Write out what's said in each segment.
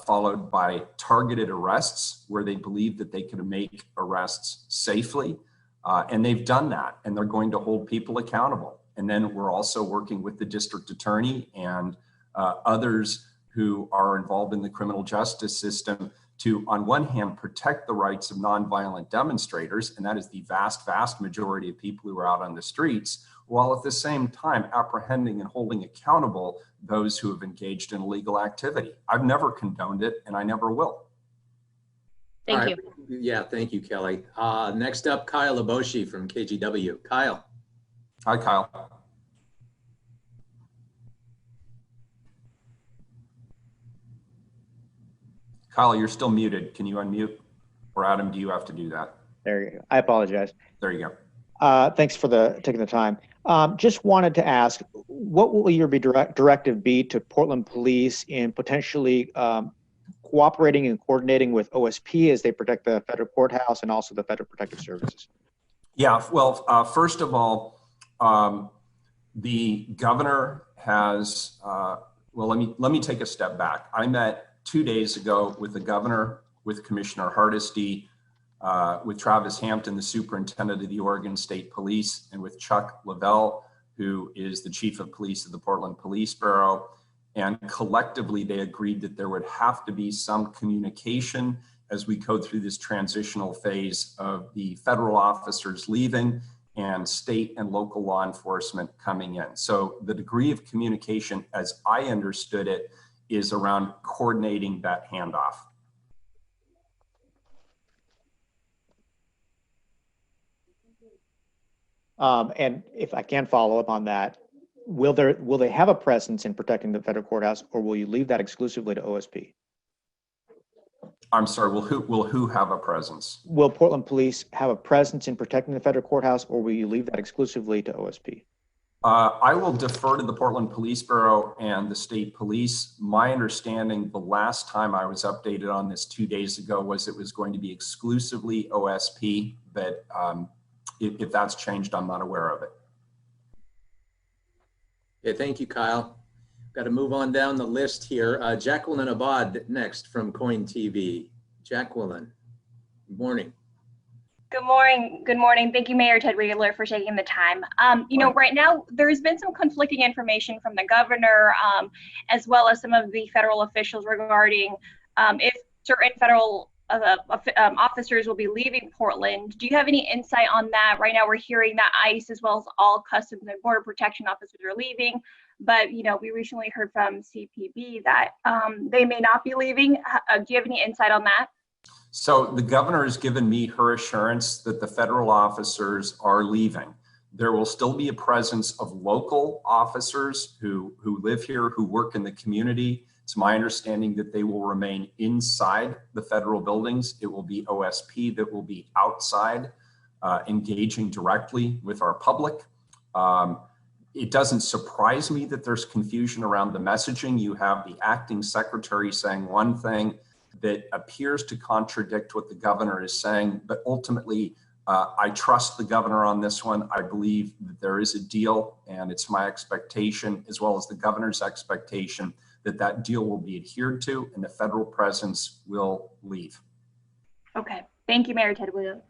followed by targeted arrests where they believe that they can make arrests safely. And they've done that, and they're going to hold people accountable. And then we're also working with the district attorney and others who are involved in the criminal justice system to, on one hand, protect the rights of nonviolent demonstrators, and that is the vast, vast majority of people who are out on the streets, while at the same time apprehending and holding accountable those who have engaged in illegal activity. I've never condoned it, and I never will. Thank you. Yeah, thank you, Kelly. Next up, Kyle Aboshi from KGW. Kyle. Hi, Kyle. Kyle, you're still muted. Can you unmute? Or Adam, do you have to do that? There you go. I apologize. There you go. Thanks for taking the time. Just wanted to ask, what will your directive be to Portland Police in potentially cooperating and coordinating with OSP as they protect the federal courthouse and also the Federal Protective Services? Yeah, well, first of all, the governor has, well, let me take a step back. I met 2 days ago with the governor, with Commissioner Hardesty, with Travis Hampton, the superintendent of the Oregon State Police, and with Chuck Lavelle, who is the chief of police of the Portland Police Bureau. And collectively, they agreed that there would have to be some communication as we go through this transitional phase of the federal officers leaving and state and local law enforcement coming in. So the degree of communication, as I understood it, is around coordinating that handoff. And if I can follow up on that, will they have a presence in protecting the federal courthouse, or will you leave that exclusively to OSP? I'm sorry, will who have a presence? Will Portland Police have a presence in protecting the federal courthouse, or will you leave that exclusively to OSP? I will defer to the Portland Police Bureau and the state police. My understanding the last time I was updated on this 2 days ago was it was going to be exclusively OSP, but if that's changed, I'm not aware of it. Okay, thank you, Kyle. Got to move on down the list here. Jacqueline Abad next from Coin TV. Jacqueline, good morning. Good morning. Good morning. Thank you, Mayor Ted Wheeler, for taking the time. You know, right now there's been some conflicting information from the governor, as well as some of the federal officials regarding if certain federal officers will be leaving Portland. Do you have any insight on that? Right now we're hearing that ICE as well as all Customs and Border Protection officers are leaving, but you know, we recently heard from CPB that they may not be leaving. Do you have any insight on that? So the governor has given me her assurance that the federal officers are leaving. There will still be a presence of local officers who live here, who work in the community. It's my understanding that they will remain inside the federal buildings. It will be OSP that will be outside, engaging directly with our public. It doesn't surprise me that there's confusion around the messaging. You have the acting secretary saying one thing that appears to contradict what the governor is saying, but ultimately, I trust the governor on this one. I believe that there is a deal, and it's my expectation, as well as the governor's expectation, that that deal will be adhered to and the federal presence will leave. Okay, thank you, Mayor Ted Wheeler.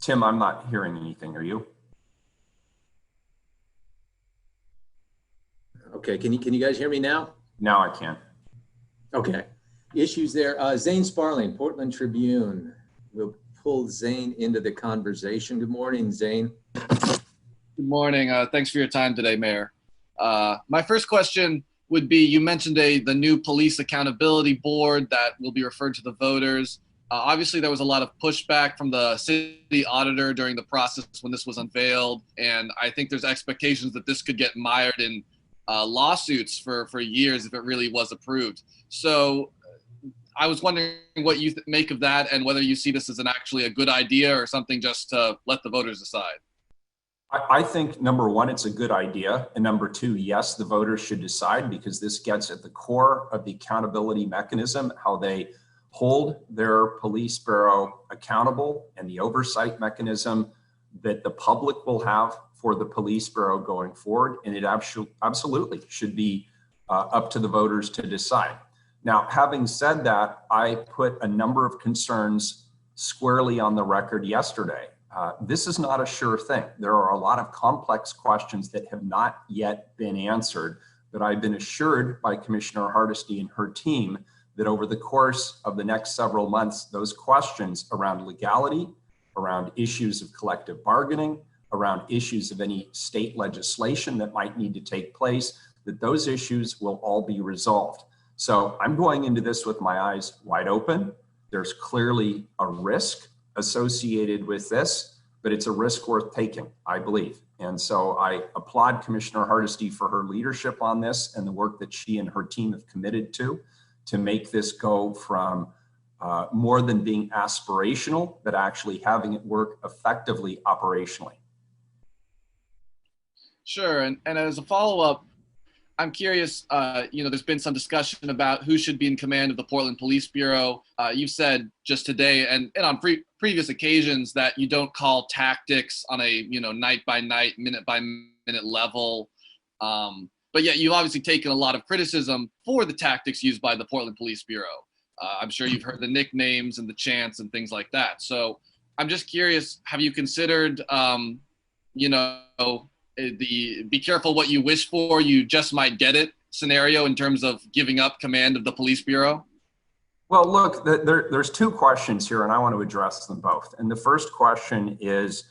Tim, I'm not hearing anything. Are you? Okay, can you guys hear me now? Now I can. Okay, issues there. Zane Sparling, Portland Tribune. We'll pull Zane into the conversation. Good morning, Zane. Good morning. Thanks for your time today, Mayor. My first question would be, you mentioned the new police accountability board that will be referred to the voters. Obviously, there was a lot of pushback from the city auditor during the process when this was unveiled, and I think there's expectations that this could get mired in lawsuits for years if it really was approved. So I was wondering what you make of that and whether you see this as actually a good idea or something just to let the voters decide. I think, number one, it's a good idea. And number two, yes, the voters should decide, because this gets at the core of the accountability mechanism, how they hold their police bureau accountable and the oversight mechanism that the public will have for the police bureau going forward. And it absolutely should be up to the voters to decide. Now, having said that, I put a number of concerns squarely on the record yesterday. This is not a sure thing. There are a lot of complex questions that have not yet been answered, but I've been assured by Commissioner Hardesty and her team that over the course of the next several months, those questions around legality, around issues of collective bargaining, around issues of any state legislation that might need to take place, that those issues will all be resolved. So I'm going into this with my eyes wide open. There's clearly a risk associated with this, but it's a risk worth taking, I believe. And so I applaud Commissioner Hardesty for her leadership on this and the work that she and her team have committed to make this go from more than being aspirational, but actually having it work effectively operationally. Sure. And as a follow-up, I'm curious, there's been some discussion about who should be in command of the Portland Police Bureau. You've said just today and on previous occasions that you don't call tactics on a, night by night, minute by minute level. But yet you've obviously taken a lot of criticism for the tactics used by the Portland Police Bureau. I'm sure you've heard the nicknames and the chants and things like that. So I'm just curious, have you considered, the be careful what you wish for, you just might get it scenario in terms of giving up command of the police bureau? Well, look, there's two questions here, and I want to address them both. And the first question is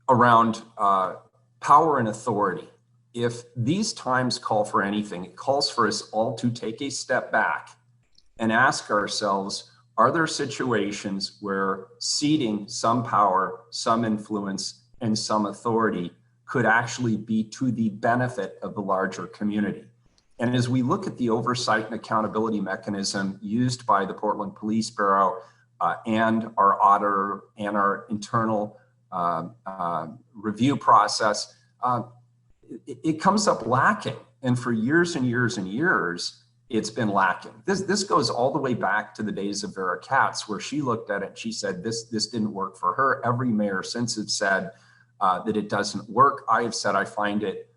around power and authority. If these times call for anything, it calls for us all to take a step back and ask ourselves, are there situations where ceding some power, some influence, and some authority could actually be to the benefit of the larger community? And as we look at the oversight and accountability mechanism used by the Portland Police Bureau and our auditor and our internal review process, it comes up lacking. And for years and years and years, it's been lacking. This goes all the way back to the days of Vera Katz, where she looked at it and she said, this didn't work for her. Every mayor since has said that it doesn't work. I have said I find it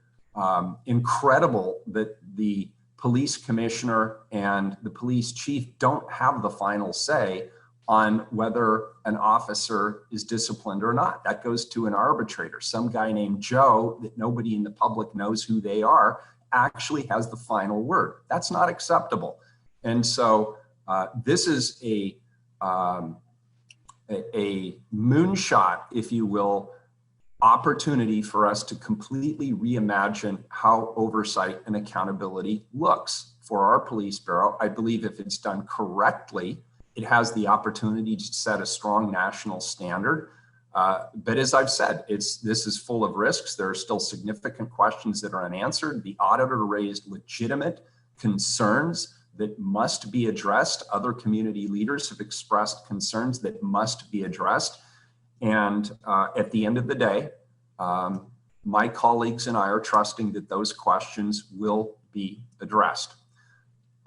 incredible that the police commissioner and the police chief don't have the final say on whether an officer is disciplined or not. That goes to an arbitrator. Some guy named Joe that nobody in the public knows who they are actually has the final word. That's not acceptable. And so this is a moonshot, if you will, opportunity for us to completely reimagine how oversight and accountability looks for our police bureau. I believe if it's done correctly, it has the opportunity to set a strong national standard. But as I've said, this is full of risks. There are still significant questions that are unanswered. The auditor raised legitimate concerns that must be addressed. Other community leaders have expressed concerns that must be addressed. And at the end of the day, my colleagues and I are trusting that those questions will be addressed.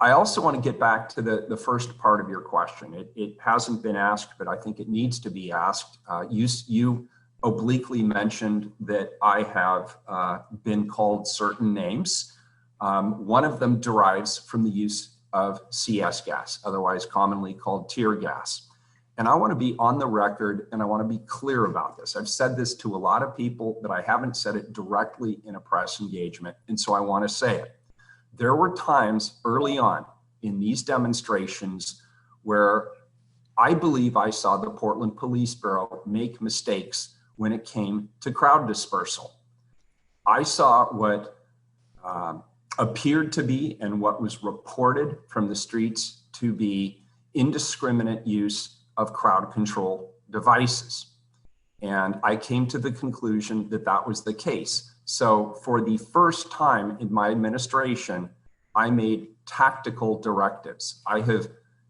I also want to get back to the first part of your question. It hasn't been asked, but I think it needs to be asked. You obliquely mentioned that I have been called certain names. One of them derives from the use of CS gas, otherwise commonly called tear gas. And I want to be on the record and I want to be clear about this. I've said this to a lot of people, but I haven't said it directly in a press engagement. And so I want to say it. There were times early on in these demonstrations where I believe I saw the Portland Police Bureau make mistakes when it came to crowd dispersal. I saw what appeared to be and what was reported from the streets to be indiscriminate use of crowd control devices. And I came to the conclusion that that was the case. So for the first time in my administration, I made tactical directives. I have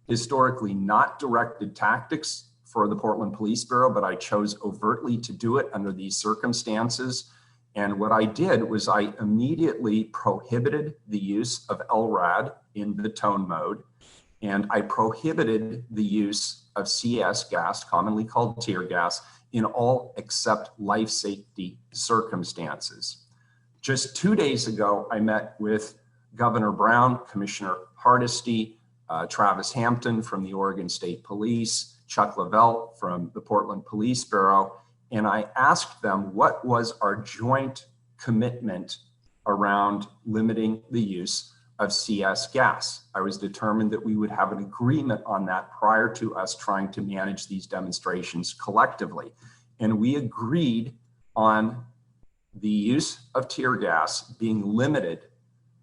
historically not directed tactics for the Portland Police Bureau, but I chose overtly to do it under these circumstances. And what I did was I immediately prohibited the use of LRAD in the tone mode. and I prohibited the use of CS gas, commonly called tear gas, in all except life safety circumstances. Just 2 days ago, I met with Governor Brown, Commissioner Hardesty, Travis Hampton from the Oregon State Police, Chuck Lavelle from the Portland Police Bureau, and I asked them what was our joint commitment around limiting the use of CS gas. I was determined that we would have an agreement on that prior to us trying to manage these demonstrations collectively. And we agreed on the use of tear gas being limited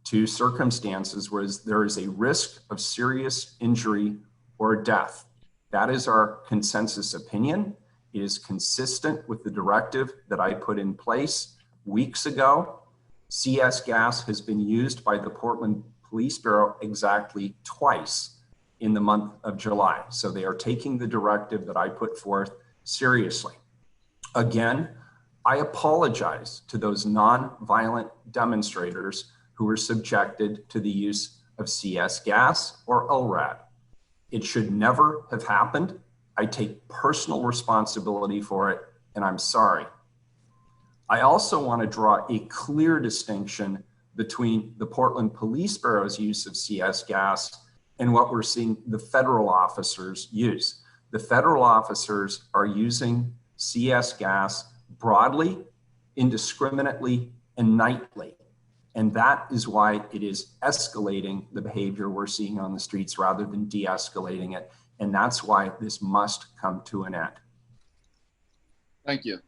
to circumstances where there is a risk of serious injury or death. That is our consensus opinion. It is consistent with the directive that I put in place weeks ago. CS gas has been used by the Portland Police Bureau exactly twice in the month of July. So they are taking the directive that I put forth seriously. Again, I apologize to those non-violent demonstrators who were subjected to the use of CS gas or LRAD. It should never have happened. I take personal responsibility for it, and I'm sorry. I also want to draw a clear distinction between the Portland Police Bureau's use of CS gas and what we're seeing the federal officers use. The federal officers are using CS gas broadly, indiscriminately, and nightly. And that is why it is escalating the behavior we're seeing on the streets rather than de-escalating it. And that's why this must come to an end. Thank you.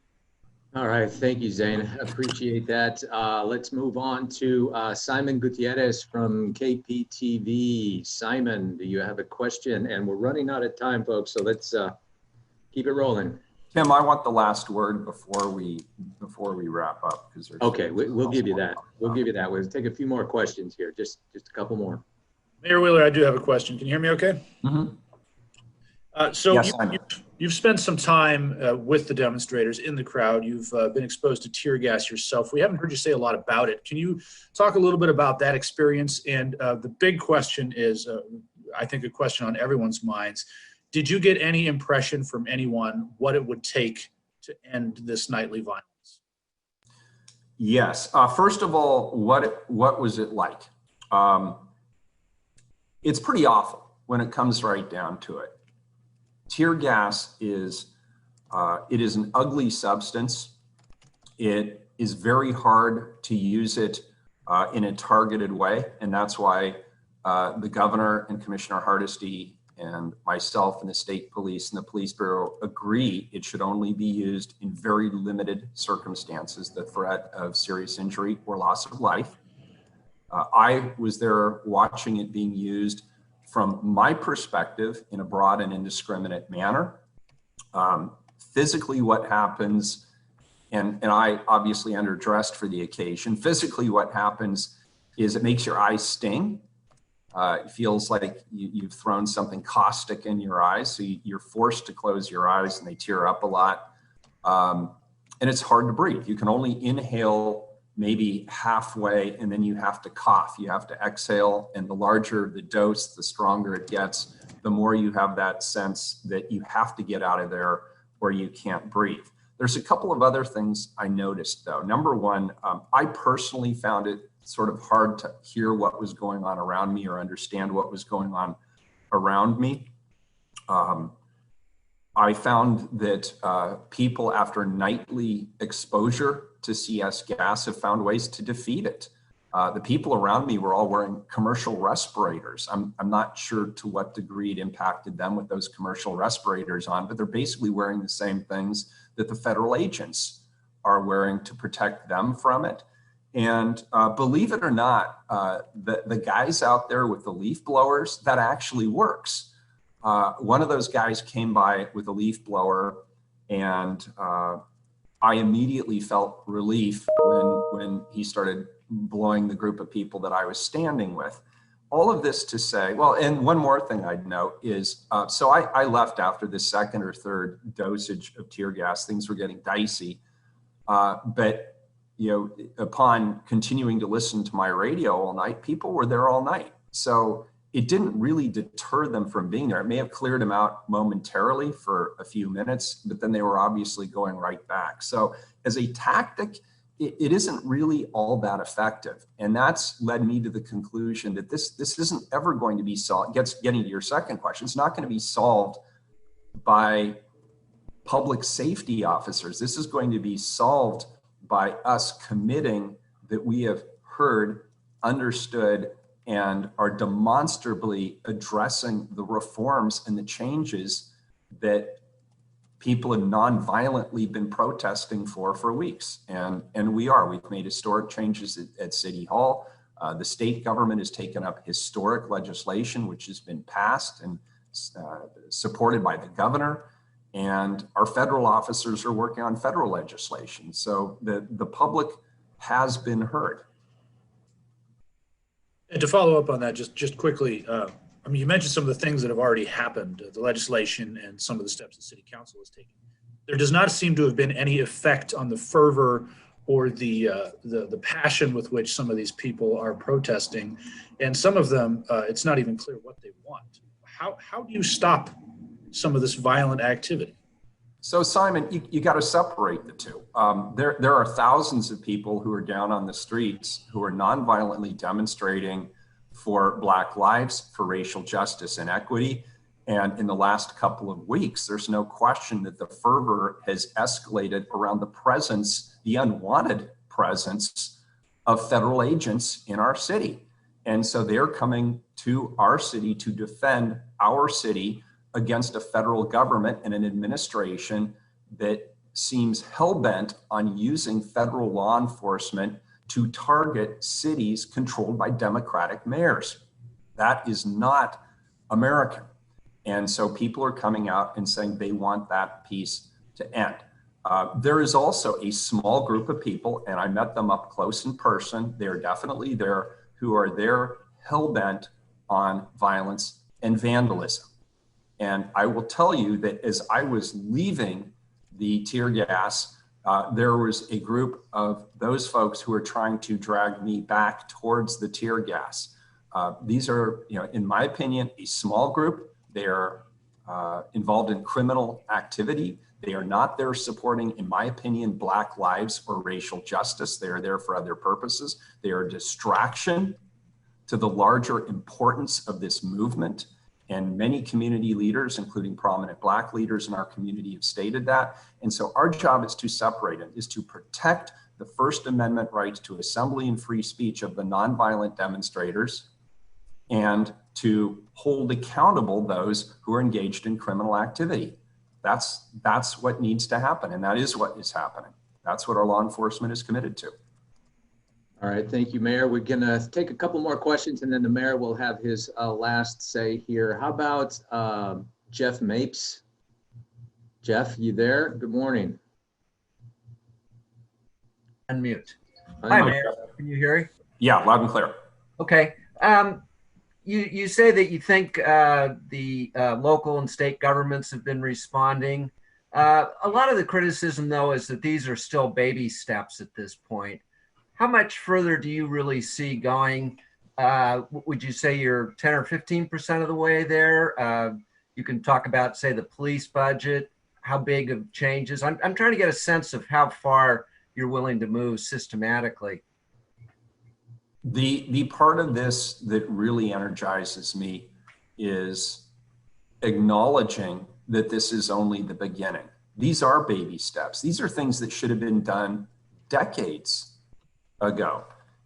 All right, thank you, Zane. Appreciate that. Let's move on to Simon Gutierrez from KPTV. Simon, do you have a question? And we're running out of time, folks, so let's keep it rolling. Tim, I want the last word before we wrap up. Okay, we'll give you that. We'll give you that. We'll take a few more questions here, just a couple more. Mayor Wheeler, I do have a question. Can you hear me okay? Mm-hmm. So Yes, you've spent some time with the demonstrators in the crowd. You've been exposed to tear gas yourself. We haven't heard you say a lot about it. Can you talk a little bit about that experience? And the big question is, I think a question on everyone's minds, did you get any impression from anyone what it would take to end this nightly violence? Yes. First of all, what was it like? It's pretty awful when it comes right down to it. Tear gas is an ugly substance. It is very hard to use it in a targeted way, and that's why the governor and Commissioner Hardesty and myself and the state police and the police bureau agree it should only be used in very limited circumstances, the threat of serious injury or loss of life. I was there watching it being used from my perspective in a broad and indiscriminate manner. Physically what happens, and I obviously underdressed for the occasion, physically what happens is it makes your eyes sting. It feels like you've thrown something caustic in your eyes, so you're forced to close your eyes and they tear up a lot. And it's hard to breathe. You can only inhale maybe halfway, and then you have to cough. You have to exhale, and the larger the dose, the stronger it gets, the more you have that sense that you have to get out of there or you can't breathe. There's a couple of other things I noticed though. Number one, I personally found it sort of hard to hear what was going on around me or understand what was going on around me. I found that people after nightly exposure to CS gas have found ways to defeat it. The people around me were all wearing commercial respirators. I'm not sure to what degree it impacted them with those commercial respirators on, but they're basically wearing the same things that the federal agents are wearing to protect them from it. And believe it or not, the guys out there with the leaf blowers, that actually works. One of those guys came by with a leaf blower, and I immediately felt relief when he started blowing the group of people that I was standing with. All of this to say, well, and one more thing I'd note is, so I left after the second or third dosage of tear gas. Things were getting dicey, but you know, upon continuing to listen to my radio all night, people were there all night. So it didn't really deter them from being there. It may have cleared them out momentarily for a few minutes, but then they were obviously going right back. So as a tactic, it isn't really all that effective. And that's led me to the conclusion that this isn't ever going to be solved. Getting to your second question, it's not going to be solved by public safety officers. This is going to be solved by us committing that we have heard, understood, and are demonstrably addressing the reforms and the changes that people have non-violently been protesting for weeks. And we've made historic changes at City Hall. The state government has taken up historic legislation, which has been passed and supported by the governor. And our federal officers are working on federal legislation. So the public has been heard. And to follow up on that, just quickly, I mean, you mentioned some of the things that have already happened, the legislation and some of the steps the city council has taken. There does not seem to have been any effect on the fervor or the passion with which some of these people are protesting. And some of them, it's not even clear what they want. How do you stop some of this violent activity? So Simon, you got to separate the two. There are thousands of people who are down on the streets who are nonviolently demonstrating for Black lives, for racial justice and equity. And in the last couple of weeks, there's no question that the fervor has escalated around the presence, the unwanted presence of federal agents in our city. And so they're coming to our city to defend our city against a federal government and an administration that seems hell-bent on using federal law enforcement to target cities controlled by Democratic mayors. That is not American. And so people are coming out and saying they want that piece to end. There is also a small group of people, and I met them up close in person, they're definitely there, who are there hell-bent on violence and vandalism. And I will tell you that as I was leaving the tear gas, there was a group of those folks who are trying to drag me back towards the tear gas. These are, in my opinion, a small group. They are involved in criminal activity. They are not there supporting, in my opinion, Black lives or racial justice. They are there for other purposes. They are a distraction to the larger importance of this movement. And many community leaders, including prominent Black leaders in our community, have stated that. And so our job is to separate it, is to protect the First Amendment rights to assembly and free speech of the nonviolent demonstrators and to hold accountable those who are engaged in criminal activity. That's what needs to happen. And that is what is happening. That's what our law enforcement is committed to. All right, thank you, Mayor. We're gonna take a couple more questions and then the mayor will have his last say here. How about Jeff Mapes? Jeff, you there? Good morning. Unmute. Hi, Mayor. Can you hear me? Yeah, loud and clear. Okay. You say that you think the local and state governments have been responding. A lot of the criticism, though, is that these are still baby steps at this point. How much further do you really see going? Would you say you're 10 or 15% of the way there? You can talk about, say, the police budget, how big of changes. I'm trying to get a sense of how far you're willing to move systematically. The part of this that really energizes me is acknowledging that this is only the beginning. These are baby steps. These are things that should have been done decades ago.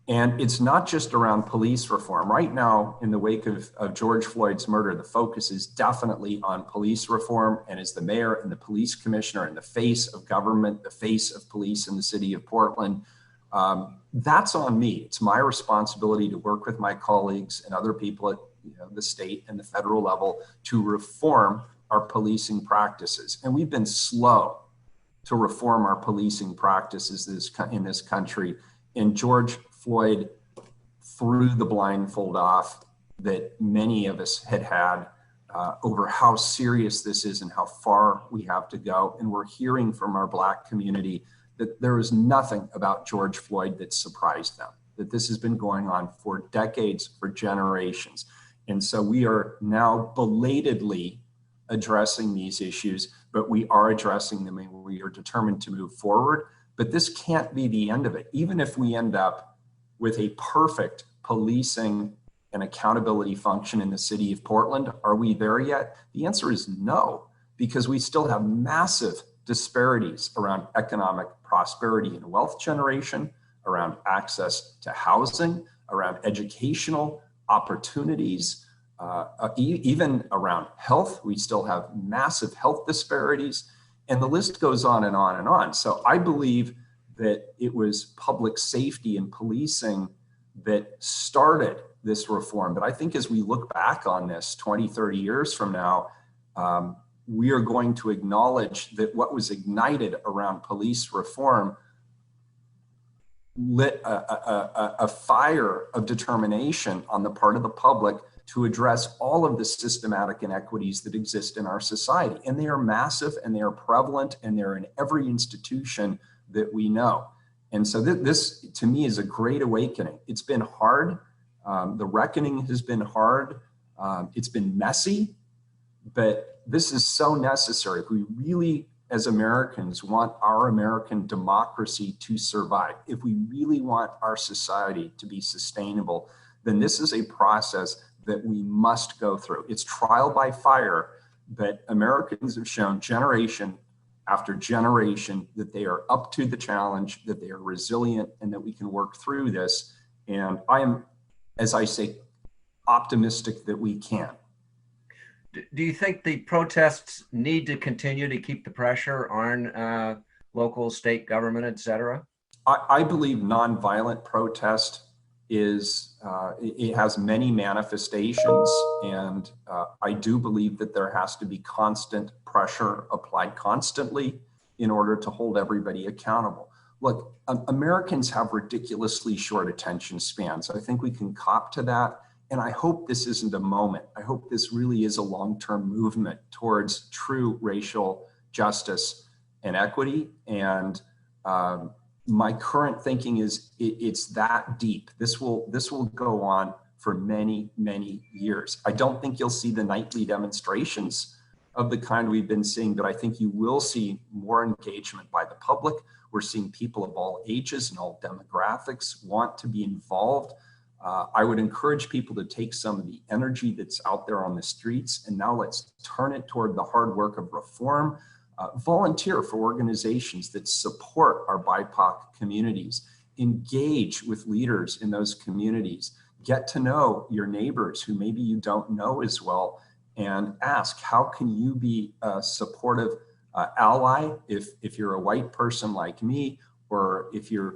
And it's not just around police reform. Right now, in the wake of George Floyd's murder, the focus is definitely on police reform. And as the mayor and the police commissioner and the face of government, the face of police in the city of Portland, that's on me. It's my responsibility to work with my colleagues and other people at the state and the federal level to reform our policing practices. And we've been slow to reform our policing practices in this country. And George Floyd threw the blindfold off that many of us had over how serious this is and how far we have to go. And we're hearing from our Black community that there is nothing about George Floyd that surprised them, that this has been going on for decades, for generations. And so we are now belatedly addressing these issues, but we are addressing them and we are determined to move forward. But this can't be the end of it. Even if we end up with a perfect policing and accountability function in the city of Portland, are we there yet? The answer is no, because we still have massive disparities around economic prosperity and wealth generation, around access to housing, around educational opportunities, even around health. We still have massive health disparities, and the list goes on and on and on. So I believe that it was public safety and policing that started this reform. But I think as we look back on this 20, 30 years from now, we are going to acknowledge that what was ignited around police reform lit a fire of determination on the part of the public to address all of the systematic inequities that exist in our society. And they are massive and they are prevalent and they're in every institution that we know. And so this to me is a great awakening. It's been hard. The reckoning has been hard. It's been messy, but this is so necessary. If we really, as Americans, want our American democracy to survive, if we really want our society to be sustainable, then this is a process that we must go through. It's trial by fire, but Americans have shown generation after generation that they are up to the challenge, that they are resilient, and that we can work through this. And I am, as I say, optimistic that we can. Do you think the protests need to continue to keep the pressure on local, state government, et cetera? I believe nonviolent protest is, it has many manifestations, and I do believe that there has to be constant pressure applied constantly in order to hold everybody accountable. Look, Americans have ridiculously short attention spans. I think we can cop to that. And I hope this isn't a moment. I hope this really is a long-term movement towards true racial justice and equity. And my current thinking is it's that deep. This will go on for many, many years. I don't think you'll see the nightly demonstrations of the kind we've been seeing, but I think you will see more engagement by the public. We're seeing people of all ages and all demographics want to be involved. I would encourage people to take some of the energy that's out there on the streets, and now let's turn it toward the hard work of reform. Volunteer for organizations that support our BIPOC communities. Engage with leaders in those communities. Get to know your neighbors who maybe you don't know as well, and ask, how can you be a supportive ally if you're a white person like me, or if you're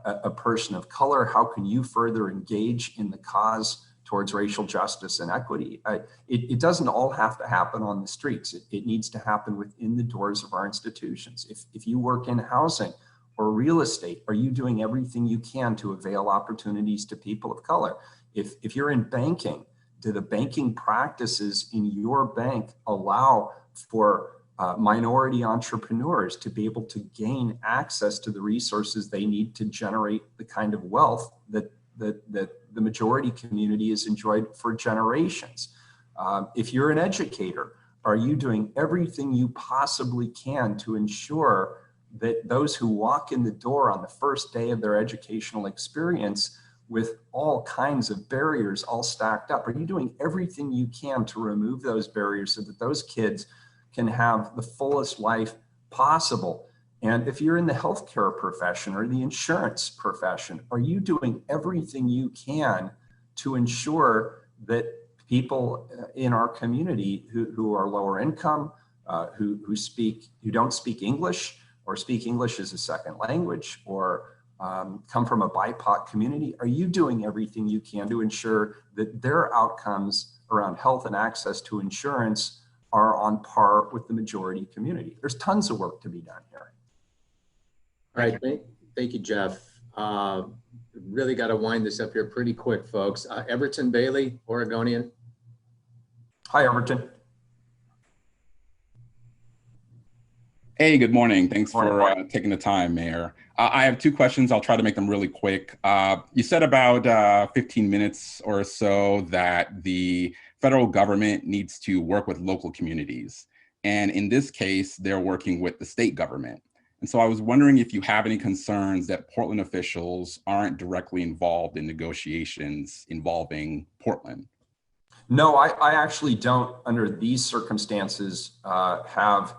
a person of color? How can you further engage in the cause towards racial justice and equity? It doesn't all have to happen on the streets. It needs to happen within the doors of our institutions. If you work in housing or real estate, are you doing everything you can to avail opportunities to people of color? If you're in banking, do the banking practices in your bank allow for minority entrepreneurs to be able to gain access to the resources they need to generate the kind of wealth that the majority community has enjoyed for generations? If you're an educator, are you doing everything you possibly can to ensure that those who walk in the door on the first day of their educational experience with all kinds of barriers all stacked up, are you doing everything you can to remove those barriers so that those kids can have the fullest life possible? And if you're in the healthcare profession or the insurance profession, are you doing everything you can to ensure that people in our community who are lower income, who don't speak English or speak English as a second language, or come from a BIPOC community, are you doing everything you can to ensure that their outcomes around health and access to insurance are on par with the majority community? There's tons of work to be done here. All right, thank you, Jeff. Really got to wind this up here pretty quick, folks. Everton Bailey, Oregonian. Hi, Everton. Hey, good morning. Thanks Morning, for Mark. taking the time, Mayor. I have two questions. I'll try to make them really quick. You said about 15 minutes or so that the federal government needs to work with local communities. And in this case, they're working with the state government. And so I was wondering if you have any concerns that Portland officials aren't directly involved in negotiations involving Portland. No, I actually don't, under these circumstances, have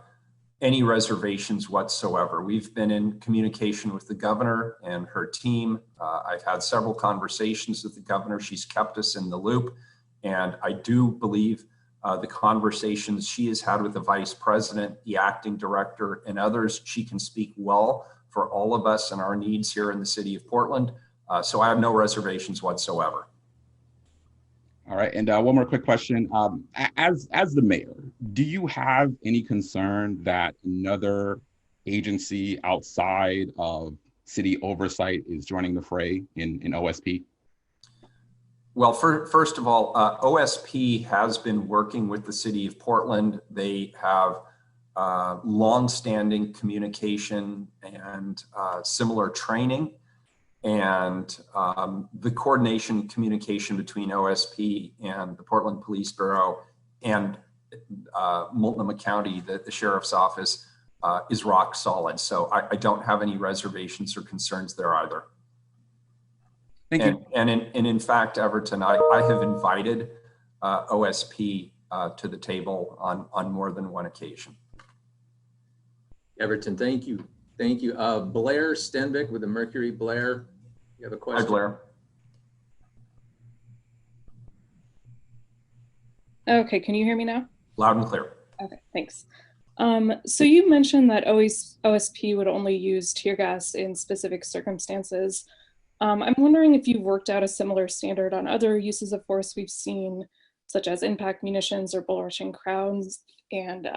any reservations whatsoever. We've been in communication with the governor and her team. I've had several conversations with the governor. She's kept us in the loop. And I do believe the conversations she has had with the vice president, the acting director, and others, she can speak well for all of us and our needs here in the city of Portland. So I have no reservations whatsoever. All right, and one more quick question. As the mayor, do you have any concern that another agency outside of city oversight is joining the fray in OSP? Well, first of all, OSP has been working with the city of Portland. They have long-standing communication and similar training. And the coordination communication between OSP and the Portland Police Bureau and Multnomah County, the sheriff's office, is rock solid. So I don't have any reservations or concerns there either. Thank you. And in fact, Everton, I have invited OSP to the table on more than one occasion. Everton, thank you. Thank you. Blair Stenvick with the Mercury. Blair, you have a question? Hi, Blair. Okay, can you hear me now? Loud and clear. Okay, thanks. So you mentioned that OSP would only use tear gas in specific circumstances. I'm wondering if you've worked out a similar standard on other uses of force we've seen, such as impact munitions or bull rushing crowds. And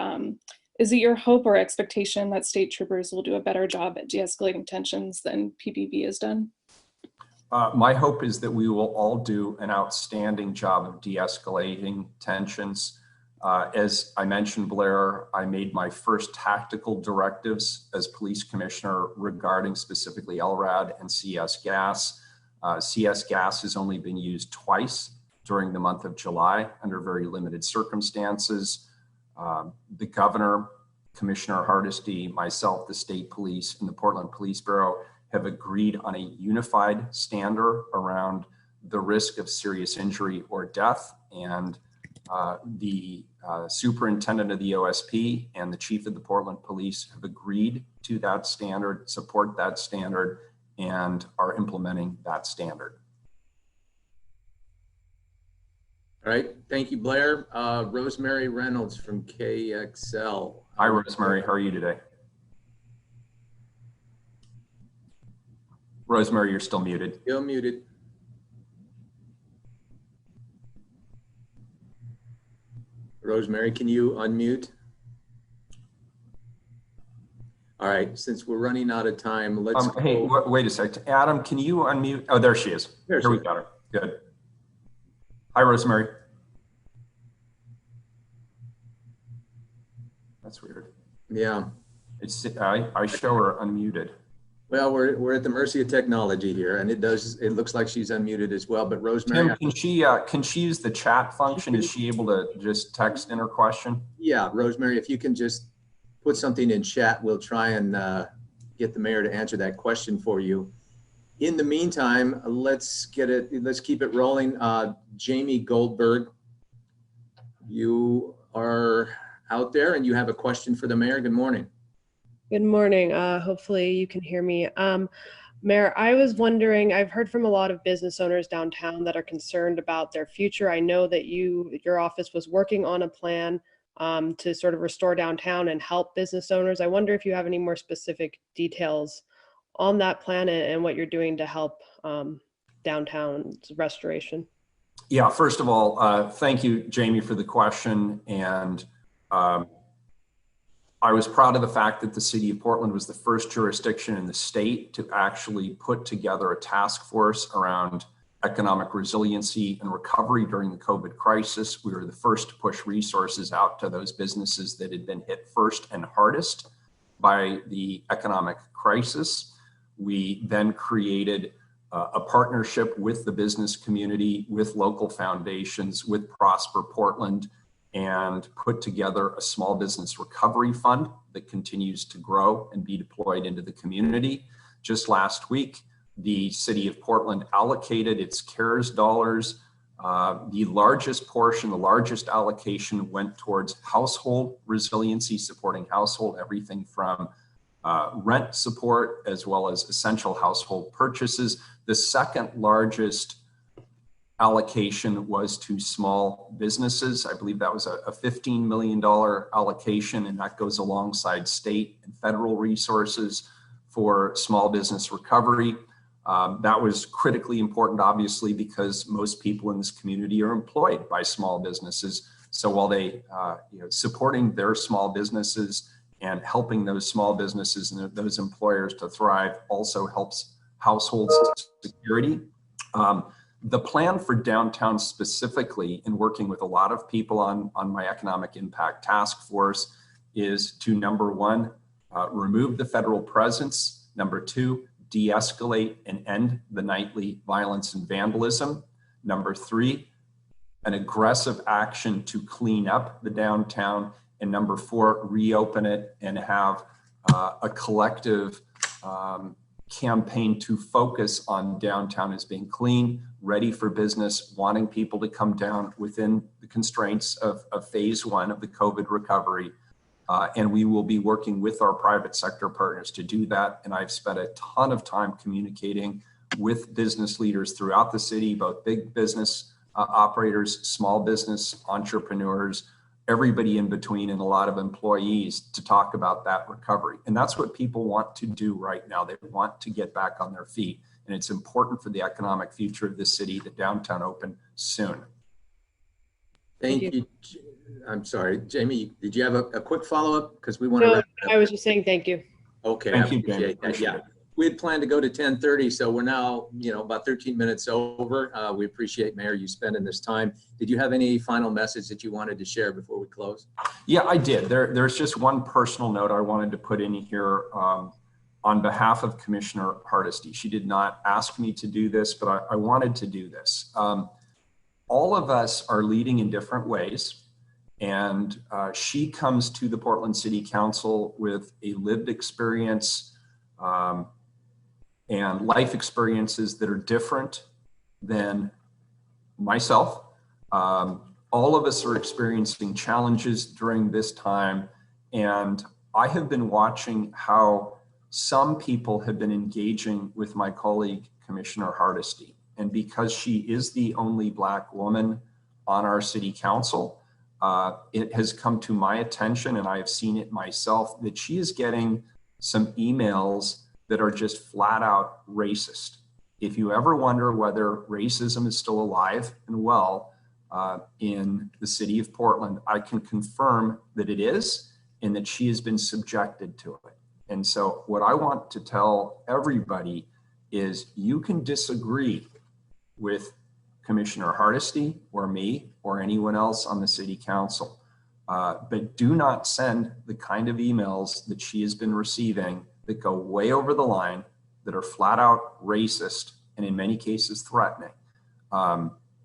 is it your hope or expectation that state troopers will do a better job at de-escalating tensions than PPV has done? My hope is that we will all do an outstanding job of de-escalating tensions. As I mentioned, Blair, I made my first tactical directives as police commissioner regarding specifically LRAD and CS gas. CS gas has only been used twice during the month of July under very limited circumstances. The governor, Commissioner Hardesty, myself, the state police, and the Portland Police Bureau have agreed on a unified standard around the risk of serious injury or death. And the superintendent of the OSP and the chief of the Portland Police have agreed to that standard, support that standard, and are implementing that standard. All right, thank you, Blair. Rosemary Reynolds from KXL. Hi, Rosemary, how are you today? Rosemary, you're still muted. Still muted. Rosemary, can you unmute? All right, since we're running out of time, let's go. Hey, wait a second. Adam, can you unmute? Oh, there she is. Here we got her. Good. Hi, Rosemary. That's weird. Yeah. It's I show her unmuted. Well, we're at the mercy of technology here, and it looks like she's unmuted as well. But Rosemary, Tim, can she use the chat function? Is she able to just text in her question? Yeah, Rosemary, if you can just put something in chat, we'll try and get the mayor to answer that question for you. In the meantime, let's keep it rolling. Jamie Goldberg, you are out there and you have a question for the mayor. Good morning. Good morning. Hopefully you can hear me. Mayor, I was wondering, I've heard from a lot of business owners downtown that are concerned about their future. I know that your office was working on a plan to sort of restore downtown and help business owners. I wonder if you have any more specific details on that plan and what you're doing to help downtown's restoration. Yeah, first of all, thank you, Jamie, for the question. And I was proud of the fact that the city of Portland was the first jurisdiction in the state to actually put together a task force around economic resiliency and recovery during the COVID crisis. We were the first to push resources out to those businesses that had been hit first and hardest. by the economic crisis. We then created a partnership with the business community, with local foundations, with Prosper Portland, and put together a small business recovery fund that continues to grow and be deployed into the community. Just last week, the city of Portland allocated its CARES dollars. The largest portion, the largest allocation went towards household resiliency, supporting household, everything from rent support as well as essential household purchases. The second largest allocation was to small businesses. I believe that was a $15 million allocation, and that goes alongside state and federal resources for small business recovery. That was critically important, obviously, because most people in this community are employed by small businesses. So while they, supporting their small businesses and helping those small businesses and those employers to thrive also helps household security. The plan for downtown specifically, in working with a lot of people on my economic impact task force, is to, number one, remove the federal presence. Number two, de-escalate and end the nightly violence and vandalism. Number three, an aggressive action to clean up the downtown. And number four, reopen it and have a collective campaign to focus on downtown as being clean, ready for business, wanting people to come down within the constraints of phase one of the COVID recovery. And we will be working with our private sector partners to do that. And I've spent a ton of time communicating with business leaders throughout the city, both big business operators, small business entrepreneurs, everybody in between, and a lot of employees to talk about that recovery. And that's what people want to do right now. They want to get back on their feet. And it's important for the economic future of this city that downtown open soon. Thank you. I'm sorry, Jamie, did you have a quick follow-up? Because we want to. No, I was just saying thank you. Okay, Thank I you, appreciate Jamie. that. Yeah, we had planned to go to 10:30, so we're now, about 13 minutes over. We appreciate, Mayor, you spending this time. Did you have any final message that you wanted to share before we close? Yeah, I did. There's just one personal note I wanted to put in here on behalf of Commissioner Hardesty. She did not ask me to do this, but I wanted to do this. All of us are leading in different ways. And she comes to the Portland City Council with a lived experience and life experiences that are different than myself. All of us are experiencing challenges during this time. And I have been watching how some people have been engaging with my colleague, Commissioner Hardesty. And because she is the only Black woman on our city council, it has come to my attention, and I have seen it myself, that she is getting some emails that are just flat out racist. If you ever wonder whether racism is still alive and well in the city of Portland, I can confirm that it is, and that she has been subjected to it. And so what I want to tell everybody is you can disagree with Commissioner Hardesty or me or anyone else on the city council, but do not send the kind of emails that she has been receiving that go way over the line, that are flat out racist, and in many cases threatening.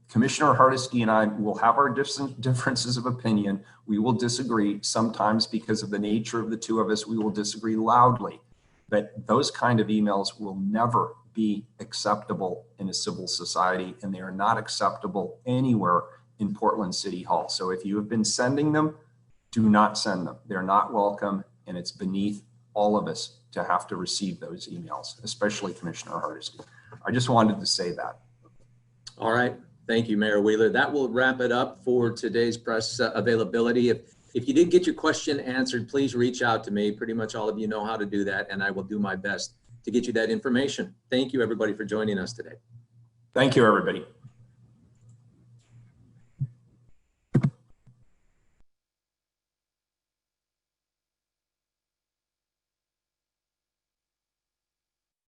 Commissioner Hardesty and I will have our differences of opinion. We will disagree sometimes because of the nature of the two of us. We will disagree loudly, but those kind of emails will never be acceptable in a civil society, and they are not acceptable anywhere in Portland City Hall. So if you have been sending them, do not send them. They're not welcome, and it's beneath all of us to have to receive those emails, especially Commissioner Hardesty. I just wanted to say that. All right. Thank you, Mayor Wheeler. That will wrap it up for today's press availability. If you did get your question answered, please reach out to me. Pretty much all of you know how to do that, and I will do my best to get you that information. Thank you, everybody, for joining us today. Thank you, everybody.